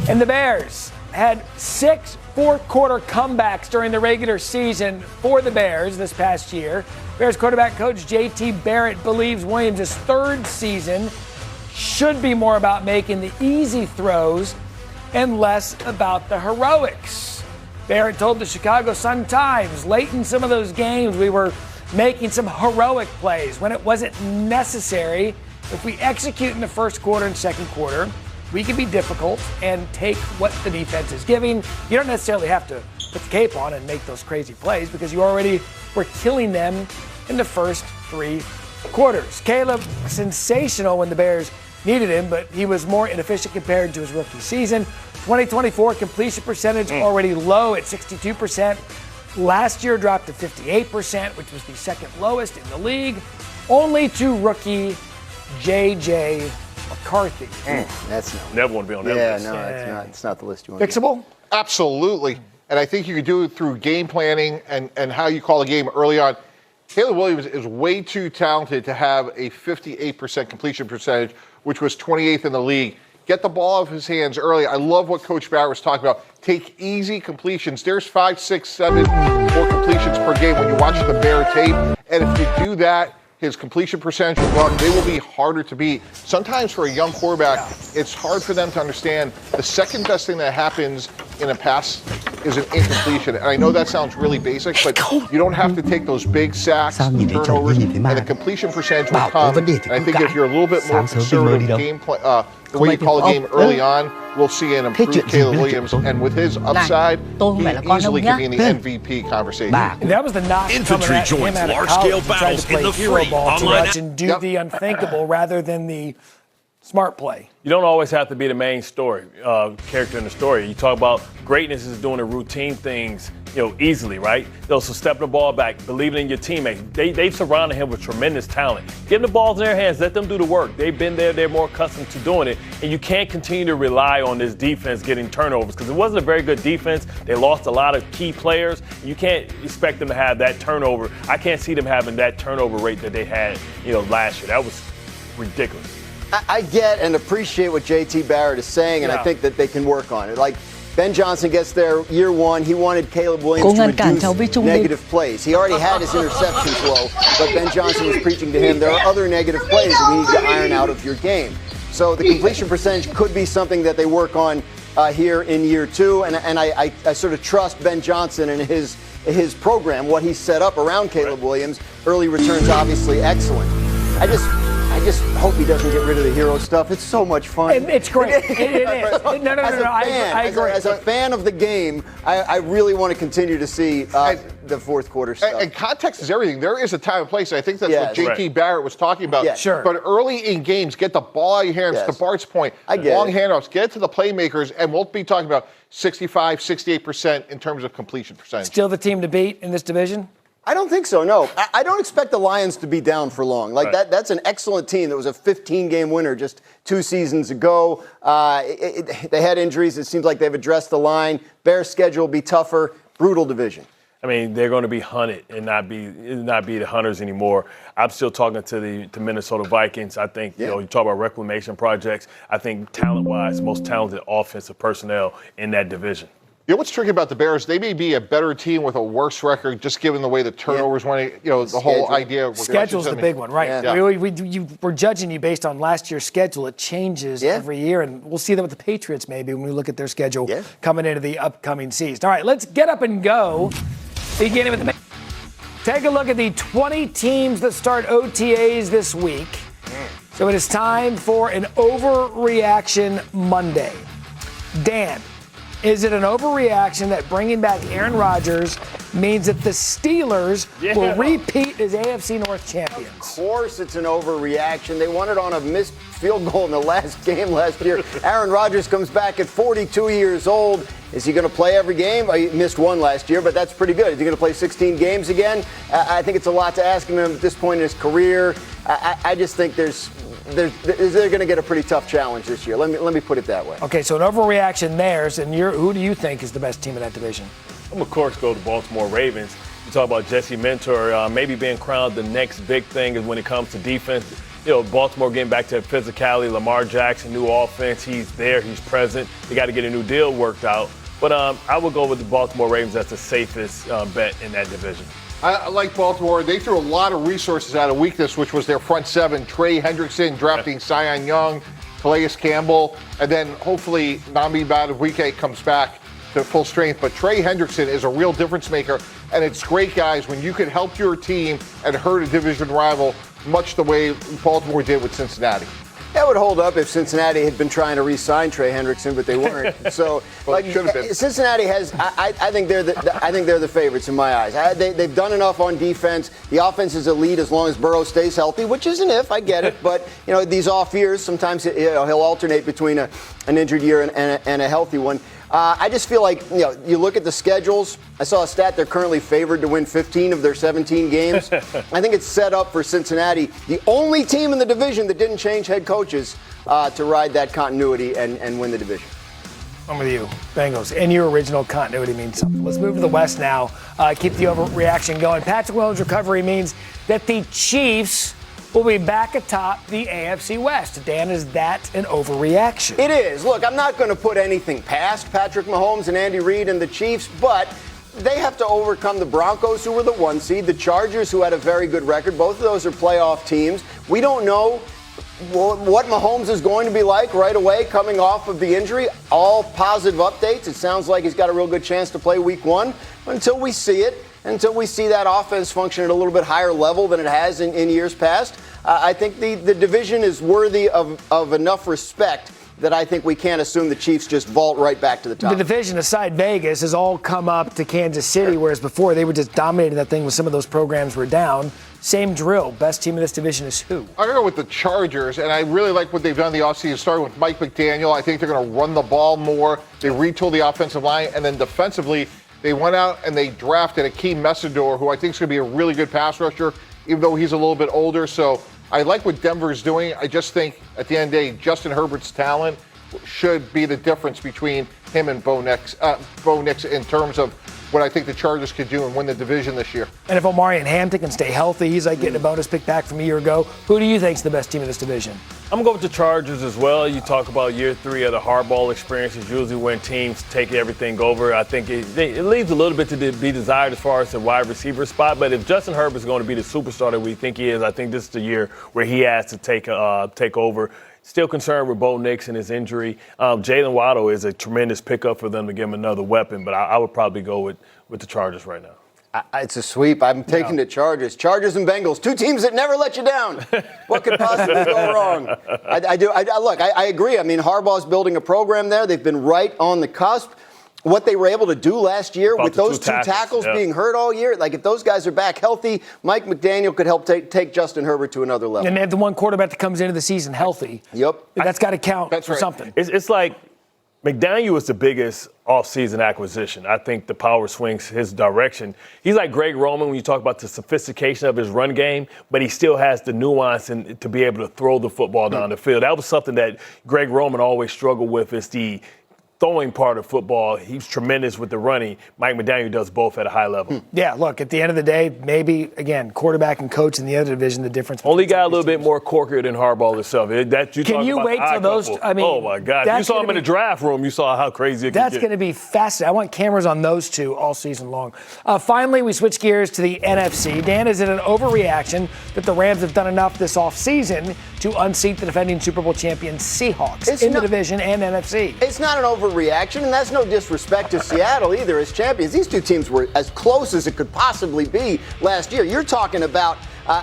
And the Bears had 6 fourth-quarter comebacks during the regular season for the Bears this past year. Bears quarterback coach J.T. Barrett believes Williams' third season should be more about making the easy throws and less about the heroics. Barrett told the Chicago Sun-Times late in some of those games we were making some heroic plays when it wasn't necessary. If we execute in the first quarter and second quarter, we can be difficult and take what the defense is giving. You don't necessarily have to put the cape on and make those crazy plays because you already were killing them in the first 3 quarters. Caleb, sensational when the Bears needed him, but he was more inefficient compared to his rookie season. 2024 completion percentage already low at 62%. Last year dropped to 58%, which was the second lowest in the league, only to rookie J.J. McCarthy. That's no. Never want to be on that list. Yeah, no, it's not the list you want. Fixable? Absolutely. And I think you could do it through game planning and how you call a game early on. Caleb Williams is way too talented to have a 58% completion percentage, which was 28th in the league. Get the ball off his hands early. I love what Coach Barrett was talking about. Take easy completions. There's 5, 6, 7 more completions per game when you watch the Bear tape. And if you do that, his completion percentage will go up. They will be harder to beat. Sometimes for a young quarterback, it's hard for them to understand the second best thing that happens in a pass is an incompletion. And I know that sounds really basic, but you don't have to take those big sacks and turnovers, and the completion percentage will come. And I think if you're a little bit more conservative game play, the way you call a game early on, we'll see an improved Caleb Williams. And with his upside, he easily can be in the MVP conversation. That was the knock Infantry coming at him out of college. He tried to play hero ball too much and do the unthinkable rather than the smart play. You don't always have to be the main story, character in the story. You talk about greatness is doing the routine things, easily, right? So stepping the ball back, believing in your teammates. They've surrounded him with tremendous talent. Give them the balls in their hands. Let them do the work. They've been there. They're more accustomed to doing it. And you can't continue to rely on this defense getting turnovers because it wasn't a very good defense. They lost a lot of key players. You can't expect them to have that turnover. I can't see them having that turnover rate that they had, last year. That was ridiculous. I get and appreciate what J.T. Barrett is saying, and I think that they can work on it. Like, Ben Johnson gets there year one. He wanted Caleb Williams to reduce negative plays. He already had his interception flow, but Ben Johnson was preaching to him, there are other negative plays that we need to iron out of your game. So the completion percentage could be something that they work on here in year 2, and I sort of trust Ben Johnson and his program, what he set up around Caleb Williams. Early returns obviously excellent. I just hope he doesn't get rid of the hero stuff. It's so much fun. It's great. It is. No. I agree. As a fan of the game, I really want to continue to see the fourth quarter stuff. And context is everything. There is a time and place. I think that's what J.T. Barrett was talking about. Yeah, sure. But early in games, get the ball out of your hands. Yes. To Bart's point, long handoffs. Get it to the playmakers, and we'll be talking about 65, 68% in terms of completion percentage. Still the team to beat in this division? I don't think so, no. I don't expect the Lions to be down for long. That's an excellent team that was a 15-game winner just 2 seasons ago. They had injuries. It seems like they've addressed the line. Bears' schedule will be tougher. Brutal division. I mean, they're going to be hunted and not be the hunters anymore. I'm still talking to the Minnesota Vikings. I think, you talk about reclamation projects. I think talent-wise, most talented offensive personnel in that division. You know what's tricky about the Bears? They may be a better team with a worse record, just given the way the turnovers went. The whole idea of schedule's the big one, right? Yeah. We're judging you based on last year's schedule. It changes every year, and we'll see that with the Patriots maybe when we look at their schedule coming into the upcoming season. All right, let's get up and go. Beginning with take a look at the 20 teams that start OTAs this week. So it is time for an overreaction Monday. Dan. Is it an overreaction that bringing back Aaron Rodgers means that the Steelers will repeat as AFC North champions? Of course it's an overreaction. They won it on a missed field goal in the last game last year. Aaron Rodgers comes back at 42 years old. Is he going to play every game? He missed one last year, but that's pretty good. Is he going to play 16 games again? I think it's a lot to ask him at this point in his career. I just think they're going to get a pretty tough challenge this year. Let me put it that way. Okay, so an overreaction theirs, and who do you think is the best team in that division? I'm, of course, go to Baltimore Ravens. You talk about Jesse Mentor maybe being crowned the next big thing is when it comes to defense. Baltimore getting back to physicality. Lamar Jackson, new offense. He's there. He's present. They got to get a new deal worked out. But I would go with the Baltimore Ravens as the safest bet in that division. I like Baltimore. They threw a lot of resources out of weakness, which was their front seven. Trey Hendrickson drafting Sion Young, Calais Campbell, and then hopefully Nami Madubuike comes back to full strength. But Trey Hendrickson is a real difference maker, and it's great, guys, when you can help your team and hurt a division rival, much the way Baltimore did with Cincinnati. That would hold up if Cincinnati had been trying to re-sign Trey Hendrickson, but they weren't. So, well, Cincinnati has. I think they're the favorites in my eyes. They've done enough on defense. The offense is elite as long as Burrow stays healthy, which is an if. I get it, but these off years, sometimes he'll alternate between an injured year and a healthy one. I just feel like, you look at the schedules. I saw a stat, they're currently favored to win 15 of their 17 games. I think it's set up for Cincinnati, the only team in the division that didn't change head coaches, to ride that continuity and win the division. I'm with you, Bengals. And your original continuity means something. Let's move to the West now. Keep the overreaction going. Patrick Mahomes' recovery means that the Chiefs will be back atop the AFC West. Dan, is that an overreaction? It is. Look, I'm not going to put anything past Patrick Mahomes and Andy Reid and the Chiefs, but they have to overcome the Broncos, who were the 1 seed, the Chargers, who had a very good record. Both of those are playoff teams. We don't know what Mahomes is going to be like right away coming off of the injury. All positive updates. It sounds like he's got a real good chance to play week 1. Until we see it, until we see that offense function at a little bit higher level than it has in years past, I think the division is worthy of enough respect that I think we can't assume the Chiefs just vault right back to the top. The division, aside Vegas, has all come up to Kansas City, whereas before they were just dominating that thing when some of those programs were down. Same drill. Best team in this division is who? I go with the Chargers, and I really like what they've done in the offseason, starting with Mike McDaniel. I think they're going to run the ball more. They retooled the offensive line, and then defensively, they went out and they drafted Akeem Messidor, who I think is going to be a really good pass rusher, even though he's a little bit older. So I like what Denver's doing. I just think at the end of the day, Justin Herbert's talent should be the difference between him and Bo Nix in terms of what I think the Chargers could do and win the division this year. And if Omarion Hampton can stay healthy, he's like getting a bonus pick back from a year ago. Who do you think is the best team in this division? I'm going to go with the Chargers as well. You talk about year 3 of the hardball experience is usually when teams take everything over. I think it leaves a little bit to be desired as far as the wide receiver spot. But if Justin Herbert is going to be the superstar that we think he is, I think this is the year where he has to take over. Still concerned with Bo Nix and his injury. Jalen Waddle is a tremendous pickup for them to give him another weapon, but I would probably go with the Chargers right now. It's a sweep. I'm taking the Chargers. Chargers and Bengals, 2 teams that never let you down. What could possibly go wrong? I agree. I mean, Harbaugh's building a program there. They've been right on the cusp. What they were able to do last year with those 2 tackles being hurt all year, like if those guys are back healthy, Mike McDaniel could help take Justin Herbert to another level. And they have the one quarterback that comes into the season healthy. Yep. That's got to count for right. something. It's like McDaniel was the biggest offseason acquisition. I think the power swings his direction. He's like Greg Roman when you talk about the sophistication of his run game, but he still has the nuance to be able to throw the football down the field. That was something that Greg Roman always struggled with, is the throwing part of football. He's tremendous with the running. Mike McDaniel does both at a high level. Yeah, look, at the end of the day, maybe, again, quarterback and coach in the other division, the difference. Only got a little bit more corkier than Harbaugh himself. Can you wait till those? I mean, oh, my God. You saw him in the draft room. You saw how crazy it could get. That's going to be fascinating. I want cameras on those 2 all season long. Finally, we switch gears to the NFC. Dan, is it an overreaction that the Rams have done enough this offseason to unseat the defending Super Bowl champion Seahawks in the division and NFC? It's not an overreaction, and that's no disrespect to Seattle either as champions. These 2 teams were as close as it could possibly be last year. You're talking about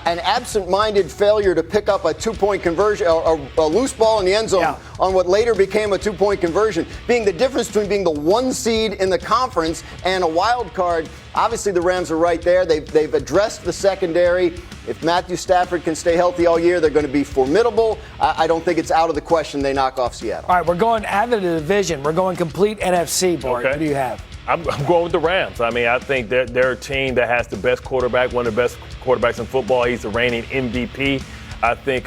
an absent-minded failure to pick up a 2-point conversion, a loose ball in the end zone on what later became a 2-point conversion, being the difference between being the 1 seed in the conference and a wild card. Obviously, the Rams are right there. They've addressed the secondary. If Matthew Stafford can stay healthy all year, they're going to be formidable. I don't think it's out of the question they knock off Seattle. All right, we're going out of the division. We're going complete NFC, Bart. Okay. What do you have? I'm going with the Rams. I mean, I think they're a team that has the best quarterback, one of the best quarterbacks in football. He's the reigning MVP. I think,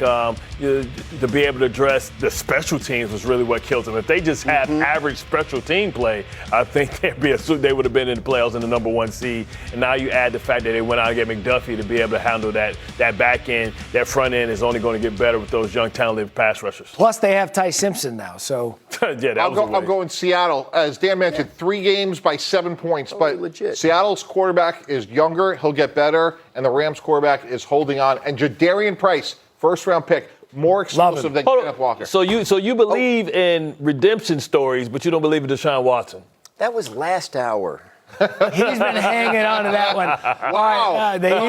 to be able to address the special teams was really what killed them. If they just had average special team play, I think they would have been in the playoffs in the number 1 seed. And now you add the fact that they went out and get McDuffie to be able to handle that back end. That front end is only going to get better with those young, talented pass rushers. Plus, they have Ty Simpson now, so. Yeah, I'm going Seattle. As Dan mentioned, 3 games by 7 points. But legit. Seattle's quarterback is younger. He'll get better. And the Rams quarterback is holding on. And Jadarian Price, first-round pick, more explosive than Kenneth Walker. So you believe in redemption stories, but you don't believe in Deshaun Watson? That was last hour. He's been hanging on to that one. Wow. They used